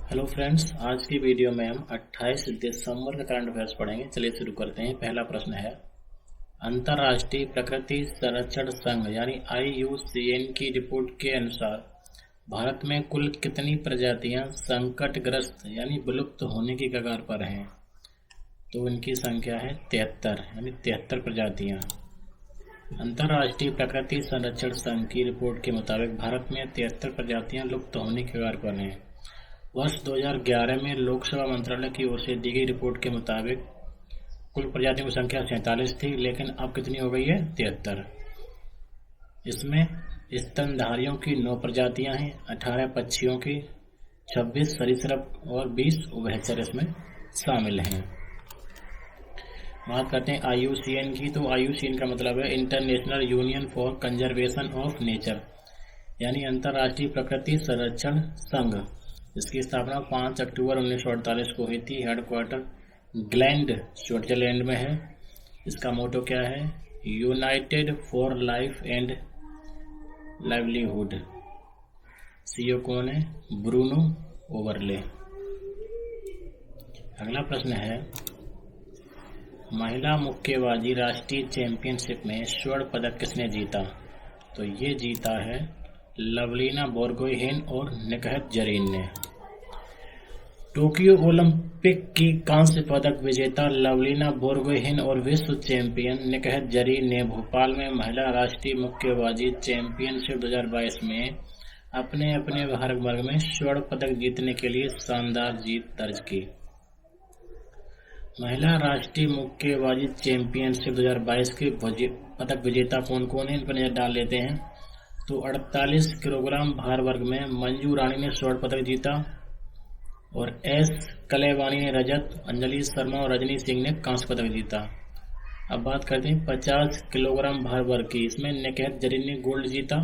Hello friends, आज की video में हम 28 दिसंबर का करंट अफेयर्स पढ़ेंगे। चलिए शुरू करते हैं। पहला प्रश्न है, अंतर्राष्ट्रीय प्रकृति संरक्षण संघ यानी IUCN की रिपोर्ट के अनुसार भारत में कुल कितनी प्रजातियां संकटग्रस्त यानी विलुप्त होने की कगार पर हैं? तो इनकी संख्या है 73 यानी 73 प्रजातियां। अंतर्राष्ट्रीय प्रकृति संरक्षण संघ की रिपोर्ट के मुताबिक भारत में 73 प्रजातियां लुप्त होने की कगार पर हैं। वर्ष 2011 में लोकसभा मंत्रालय की ओर से दी गई रिपोर्ट के मुताबिक कुल प्रजातियों की संख्या 47 थी, लेकिन अब कितनी हो गई है? 73। इसमें स्तनधारियों की 9 प्रजातियां हैं, 18 पक्षियों की, 26 सरीसृप और 20 उभयचर इसमें शामिल हैं। बात करते हैं IUCN की। तो IUCN का मतलब है international union for conservation of nature यानी अंतर्राष्ट्रीय प्रकृति संरक्षण संघ। इसकी स्थापना 5 अक्टूबर 1948 को हुई थी। हेडक्वार्टर ग्लैंड स्विट्जरलैंड में है। इसका मोटो क्या है? United for life and livelihood. CEO कौन है? Bruno overlay. अगला प्रश्न है, महिला मुक्केबाजी राष्ट्रीय चैंपियनशिप में स्वर्ण पदक किसने जीता? तो ये जीता है लवलीना बोरगोहेन और निकहत जरीन ने। टोक्यो ओलंपिक की कांस्य पदक विजेता लवलीना बोरगोहेन और विश्व चैंपियन निकहत जरीन ने भोपाल में महिला राष्ट्रीय मुक्केबाजी चैंपियनशिप 2022 में अपने अपने वर्ग में स्वर्ण पदक जीतने के लिए शानदार जीत दर्ज की। महिला राष्ट्रीय मुक्केबाजी चैंपियनशिप 2022 के पदक विजेता कौन कौन है, इन पर नजर डाल लेते हैं। तो 48 किलोग्राम भार वर्ग में मंजू रानी ने स्वर्ण पदक जीता और S कलेवानी ने रजत, अंजलि शर्मा और रजनी सिंह ने कांस्य पदक जीता। अब बात करते हैं 50 किलोग्राम भार वर्ग की। इसमें निकहत जरीन ने गोल्ड जीता,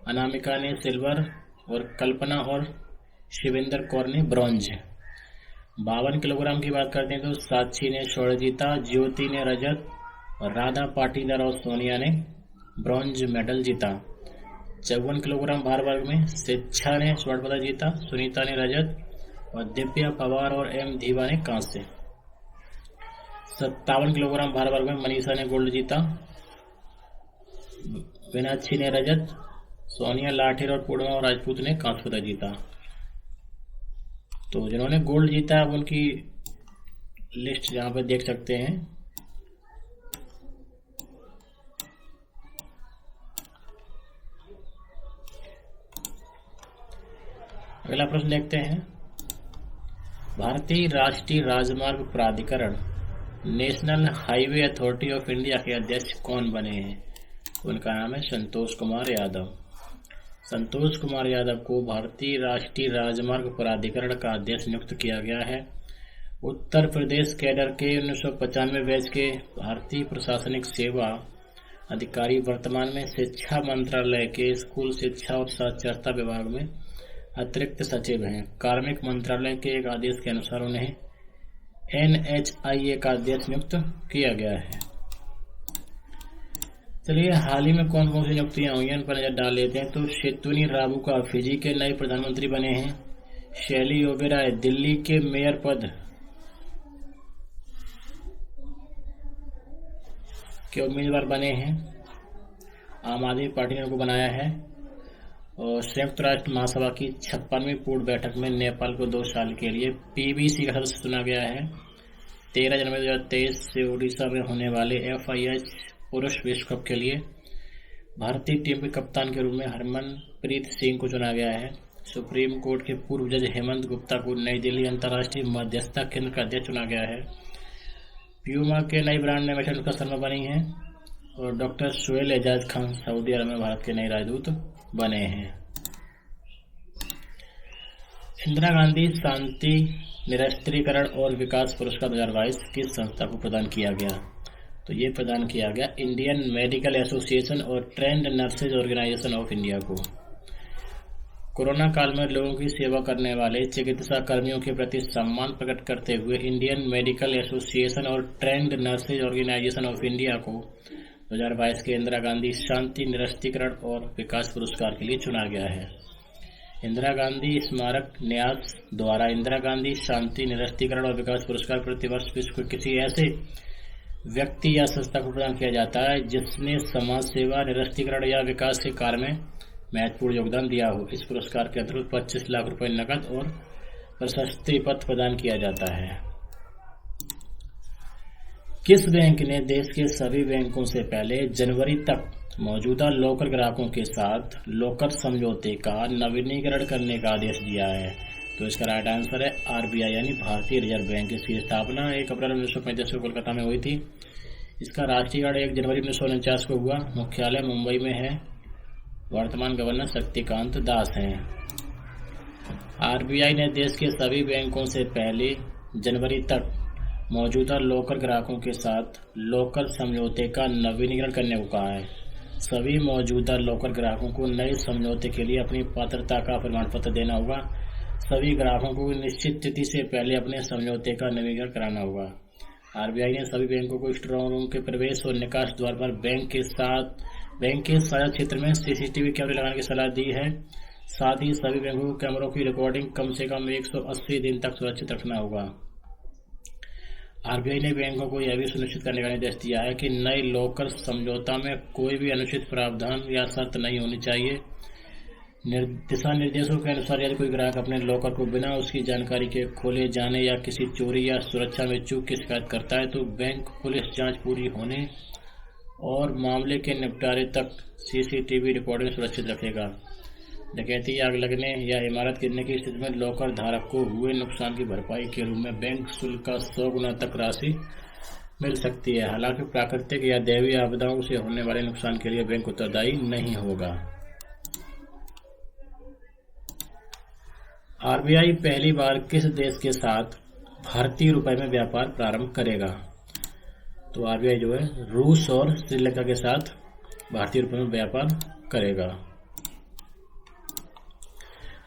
अनामिका ने सिल्वर और कल्पना और शिवेंद्र कौर ने ब्रॉन्ज। 52 किलोग्राम की बात करते हैं तो साक्षी ने स्वर्ण जीता, ज्योति ने रजत और राधा पाटीदार और सोनिया ने ब्रॉन्ज मेडल जीता। 54 किलोग्राम भार वर्ग में शिक्षा ने स्वर्ण पदक जीता, सुनीता ने रजत और दिव्या पवार और M धीवा ने कांस्य। 57 किलोग्राम भार वर्ग में मनीषा ने गोल्ड जीता, मीनाक्षी ने रजत, सोनिया लाठेर और पूर्णिमा और राजपूत ने कांस्य पदक जीता। तो जिन्होंने गोल्ड जीता है उनकी लिस्ट यहाँ पे देख सकते हैं। अगला प्रश्न देखते हैं, भारतीय राष्ट्रीय राजमार्ग प्राधिकरण national highway authority of India के अध्यक्ष कौन बने हैं? उनका नाम है संतोष कुमार यादव। संतोष कुमार यादव को भारतीय राष्ट्रीय राजमार्ग प्राधिकरण का अध्यक्ष नियुक्त किया गया है। उत्तर प्रदेश कैडर के 1995 बैच के भारतीय प्रशासनिक सेवा अधिकारी वर्तमान में शिक्षा मंत्रालय के स्कूल शिक्षा और साक्षरता विभाग में अतिरिक्त सचिव हैं। कार्मिक मंत्रालय के एक आदेश के अनुसार उन्हें NHIA का अध्यक्ष नियुक्त किया गया है। चलिए, हाल ही में कौन कौन सी नियुक्तियां हुई हैं इन पर नजर डाल लेते हैं। तो शेतुनी राबुका फिजी के नए प्रधानमंत्री बने हैं। शैली ओबेरॉय दिल्ली के मेयर पद के उम्मीदवार बने हैं। आम आदमी पार्टी ने उनको बनाया है। और संयुक्त राष्ट्र महासभा की 56वीं पूर्ण बैठक में नेपाल को 2 साल के लिए PBC का सदस्य चुना गया है। 13 जनवरी 2023 से उड़ीसा में होने वाले FIH पुरुष विश्व कप के लिए भारतीय टीम के कप्तान के रूप में हरमनप्रीत सिंह को चुना गया है। सुप्रीम कोर्ट के पूर्व जज हेमंत गुप्ता को नई दिल्ली अंतर्राष्ट्रीय मध्यस्थता केंद्र का अध्यक्ष चुना गया है। प्यूमा के नई ब्रांड एम्बेसडर अनुष्का शर्मा बनी है और डॉक्टर सुहेल एजाज खान सऊदी अरब में भारत के नए राजदूत बने हैं। इंदिरा गांधी शांति निरस्त्रीकरण और विकास पुरस्कार 2022 किस संस्था को प्रदान किया गया? तो ये प्रदान किया गया इंडियन मेडिकल एसोसिएशन और trained nurses organisation of India को। कोरोना काल में लोगों की सेवा करने वाले चिकित्सा कर्मियों के प्रति सम्मान प्रकट करते हुए इंडियन मेडिकल एसोसिएशन और trained nurses organisation of India को 2022 के इंदिरा गांधी शांति निरस्त्रीकरण और विकास पुरस्कार के लिए चुना गया है। इंदिरा गांधी स्मारक न्यास द्वारा इंदिरा गांधी शांति निरस्तीकरण और विकास पुरस्कार प्रतिवर्ष विश्व के किसी ऐसे व्यक्ति या संस्था को प्रदान किया जाता है जिसने समाज सेवा, निरस्तीकरण या विकास के कार्य में महत्वपूर्ण योगदान दिया हो। इस पुरस्कार के अंतर्गत 25 लाख रुपए नकद और प्रशस्ति पत्र प्रदान किया जाता है। किस बैंक ने देश के सभी बैंकों से पहले जनवरी तक मौजूदा लॉकर ग्राहकों के साथ लॉकर समझौते का नवीनीकरण करने का आदेश दिया है? तो इसका राइट आंसर है आरबीआई यानी भारतीय रिजर्व बैंक। इसकी स्थापना 1 अप्रैल 1935 को कोलकाता में हुई थी। इसका राष्ट्रीयकरण 1 जनवरी 1949 को हुआ। मुख्यालय मुंबई में है। वर्तमान गवर्नर शक्तिकांत दास हैं। आरबीआई ने देश के सभी बैंकों से पहले जनवरी तक मौजूदा लॉकर ग्राहकों के साथ लॉकर समझौते का नवीनीकरण करने को कहा है। सभी मौजूदा लॉकर ग्राहकों को नए समझौते के लिए अपनी पात्रता का प्रमाण पत्र देना होगा। सभी ग्राहकों को निश्चित तिथि से पहले अपने समझौते का नवीनीकरण कराना होगा। आरबीआई ने सभी बैंकों को स्ट्रांग रूम के प्रवेश और निकास द्वार पर बैंक के साझा क्षेत्र में सीसीटीवी कैमरे लगाने की सलाह दी है। साथ ही सभी बैंकों को कैमरों की रिकॉर्डिंग कम से कम 180 दिन तक सुरक्षित रखना होगा। आरबीआई ने बैंकों को यह भी सुनिश्चित करने का निर्देश दिया है कि नए लॉकर समझौता में कोई भी अनुचित प्रावधान या शर्त नहीं होनी चाहिए। दिशा निर्देशों के अनुसार यदि कोई ग्राहक अपने लॉकर को बिना उसकी जानकारी के खोले जाने या किसी चोरी या सुरक्षा में चूक की शिकायत करता है तो बैंक पुलिस जांच पूरी होने और मामले के निपटारे तक सीसीटीवी रिकॉर्डिंग सुरक्षित रखेगा। डकैती, आग लगने या इमारत गिरने की स्थिति में लॉकर धारक को हुए नुकसान की भरपाई के रूप में बैंक शुल्क का 100 गुना तक राशि मिल सकती है। हालांकि प्राकृतिक या दैवीय आपदाओं से होने वाले नुकसान के लिए बैंक उत्तरदायी नहीं होगा। आरबीआई पहली बार किस देश के साथ भारतीय रुपए में व्यापार प्रारंभ करेगा? तो आरबीआई जो है रूस और श्रीलंका के साथ भारतीय रुपए में व्यापार करेगा।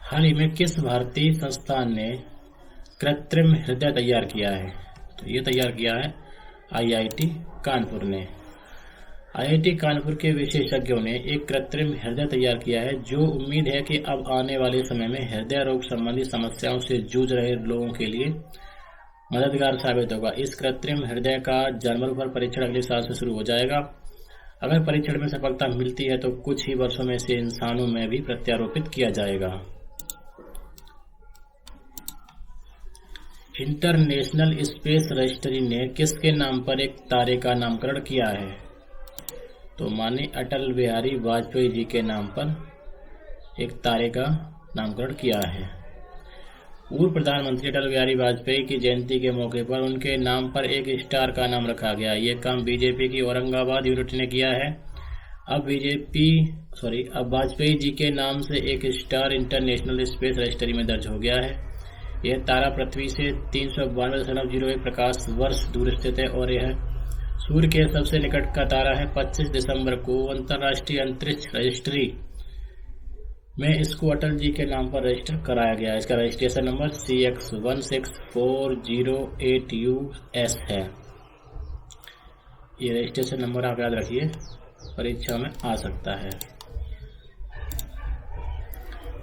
हाल ही में किस भारतीय संस्थान ने कृत्रिम हृदय तैयार किया है? तो ये तैयार किया है आईआईटी कानपुर ने। आईआईटी कानपुर के विशेषज्ञों ने एक कृत्रिम हृदय तैयार किया है जो उम्मीद है कि अब आने वाले समय में हृदय रोग संबंधी समस्याओं से जूझ रहे लोगों के लिए मददगार साबित होगा। इस कृत्रिम हृदय का जानवरों पर परीक्षण अगले साल से शुरू हो जाएगा। अगर परीक्षण में सफलता मिलती है तो कुछ ही वर्षों में इसे इंसानों में भी प्रत्यारोपित किया जाएगा। इंटरनेशनल स्पेस रजिस्ट्री ने किसके नाम पर एक तारे का नामकरण किया है? तो माननीय अटल बिहारी वाजपेयी जी के नाम पर एक तारे का नामकरण किया है। पूर्व प्रधानमंत्री अटल बिहारी वाजपेयी की जयंती के मौके पर उनके नाम पर एक स्टार का नाम रखा गया। ये काम बीजेपी की औरंगाबाद यूनिट ने किया है। अब वाजपेयी जी के नाम से एक स्टार इंटरनेशनल स्पेस रजिस्ट्री में दर्ज हो गया है। यह तारा पृथ्वी से 392.01 प्रकाश वर्ष दूर स्थित है और यह सूर्य के सबसे निकट का तारा है। 25 दिसंबर को अंतर्राष्ट्रीय अंतरिक्ष रजिस्ट्री में इसको अटल जी के नाम पर रजिस्टर कराया गया। इसका रजिस्ट्रेशन नंबर CX16408US है। ये रजिस्ट्रेशन नंबर आप याद रखिए, परीक्षा में आ सकता है।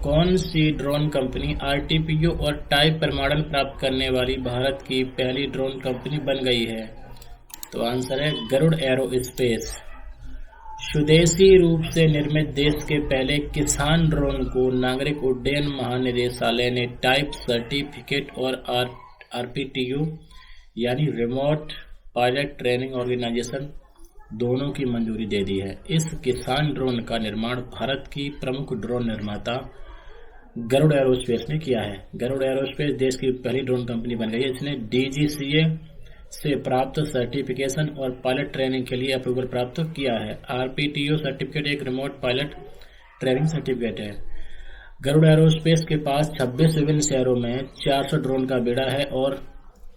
कौन सी ड्रोन कंपनी आरटीपीओ और टाइप प्रमाणन प्राप्त करने वाली भारत की पहली ड्रोन कंपनी बन गई है? तो आंसर है गरुड़ एरोस्पेस। स्वदेशी रूप से निर्मित देश के पहले किसान ड्रोन को नागरिक उड्डयन महानिदेशालय ने टाइप सर्टिफिकेट और आरपीटीओ यानी रिमोट पायलट ट्रेनिंग ऑर्गेनाइजेशन दोनों की मंजूरी दे दी है। इस किसान ड्रोन का निर्माण भारत की प्रमुख ड्रोन निर्माता गरुड़ एरोस्पेस ने किया है। गरुड़ एरोस्पेस देश की पहली ड्रोन कंपनी बन गई है। इसने डीजीसीए से प्राप्त सर्टिफिकेशन और पायलट ट्रेनिंग के लिए अप्रूवल प्राप्त किया है। आरपीटीओ सर्टिफिकेट एक रिमोट पायलट ट्रेनिंग सर्टिफिकेट है। गरुड़ एरोस्पेस के पास 26 विभिन्न शहरों में 400 ड्रोन का बेड़ा है और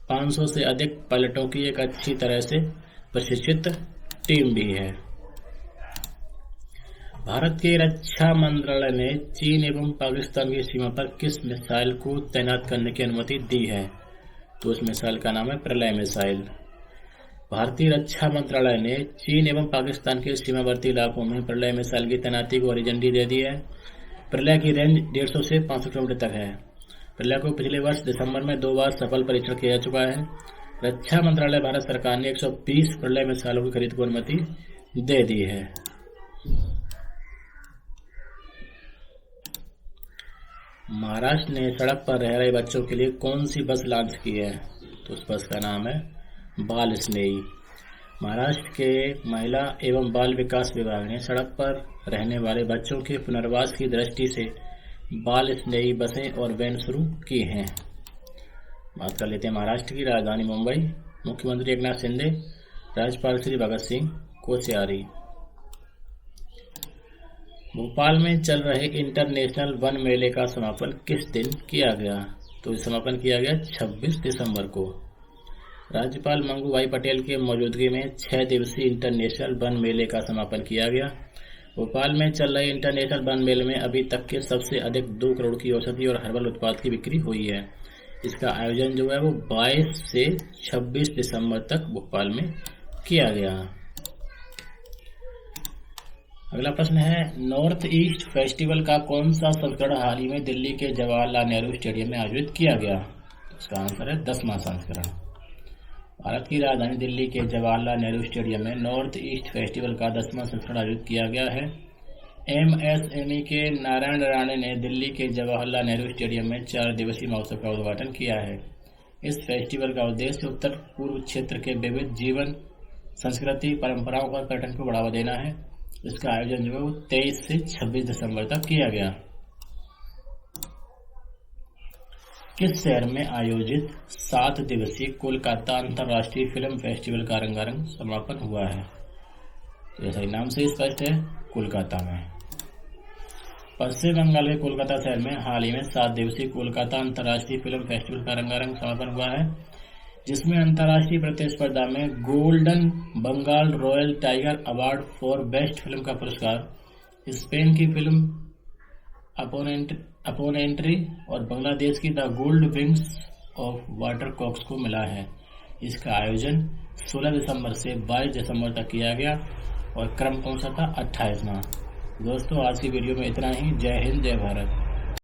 500 से अधिक पायलटों की एक अच्छी तरह से प्रशिक्षित टीम भी है। भारत के रक्षा मंत्रालय ने चीन एवं पाकिस्तान की सीमा पर किस मिसाइल को तैनात करने की अनुमति दी है? तो उस मिसाइल का नाम है प्रलय मिसाइल। भारतीय रक्षा मंत्रालय ने चीन एवं पाकिस्तान के सीमावर्ती इलाकों में प्रलय मिसाइल की तैनाती को हरी झंडी दे दी है। प्रलय की रेंज 150 से 500 किलोमीटर तक है। प्रलय को पिछले वर्ष दिसंबर में 2 बार सफल परीक्षण किया जा चुका है। रक्षा मंत्रालय भारत सरकार ने 120 प्रलय मिसाइलों की खरीद को अनुमति दे दी है। महाराष्ट्र ने सड़क पर रह रहे बच्चों के लिए कौन सी बस लॉन्च की है? तो उस बस का नाम है बाल स्नेही। महाराष्ट्र के महिला एवं बाल विकास विभाग ने सड़क पर रहने वाले बच्चों के पुनर्वास की दृष्टि से बाल स्नेही बसें और वैन शुरू की हैं। बात कर लेते हैं महाराष्ट्र की राजधानी मुंबई। मुख्यमंत्री एकनाथ शिंदे, राज्यपाल श्री भगत सिंह कोश्यारी। भोपाल में चल रहे इंटरनेशनल वन मेले का समापन किस दिन किया गया? तो समापन किया गया 26 दिसंबर को। राज्यपाल मंगू भाई पटेल के मौजूदगी में 6 दिवसीय इंटरनेशनल वन मेले का समापन किया गया। भोपाल में चल रहे इंटरनेशनल वन मेले में अभी तक के सबसे अधिक 2 करोड़ की औषधि और हर्बल उत्पाद की बिक्री हुई है। इसका आयोजन जो है वो 22 से 26 दिसंबर तक भोपाल में किया गया। अगला प्रश्न है, नॉर्थ ईस्ट फेस्टिवल का कौन सा संस्करण हाल ही में दिल्ली के जवाहरलाल नेहरू स्टेडियम में आयोजित किया गया? इसका आंसर है 10वां संस्करण। भारत की राजधानी दिल्ली के जवाहरलाल नेहरू स्टेडियम में नॉर्थ ईस्ट फेस्टिवल का 10वां संस्करण आयोजित किया गया है। MSME के नारायण राणे ने दिल्ली के जवाहरलाल नेहरू स्टेडियम में 4 दिवसीय महोत्सव का उद्घाटन किया है। इस फेस्टिवल का उद्देश्य उत्तर पूर्व क्षेत्र के विविध जीवन, संस्कृति, परंपराओं और पर्यटन को बढ़ावा देना है। इसका आयोजन जो है वो 23 से 26 दिसंबर तक किया गया। किस शहर में आयोजित 7 दिवसीय कोलकाता अंतर्राष्ट्रीय फिल्म फेस्टिवल का रंगारंग समापन हुआ है? तो जैसा नाम से स्पष्ट है, कोलकाता में। पश्चिम बंगाल के कोलकाता शहर में हाल ही में 7 दिवसीय कोलकाता अंतर्राष्ट्रीय फिल्म फेस्टिवल का रंगारंग समापन हुआ है, जिसमें अंतर्राष्ट्रीय प्रतिस्पर्धा में golden Bengal royal tiger award for best film का पुरस्कार स्पेन की फिल्म अपोनेंट्री और बांग्लादेश की the gold wings of water cocks को मिला है। इसका आयोजन 16 दिसंबर से 22 दिसंबर तक किया गया और क्रम कौन सा था? 28वां। दोस्तों, आज की वीडियो में इतना ही। जय हिंद, जय भारत।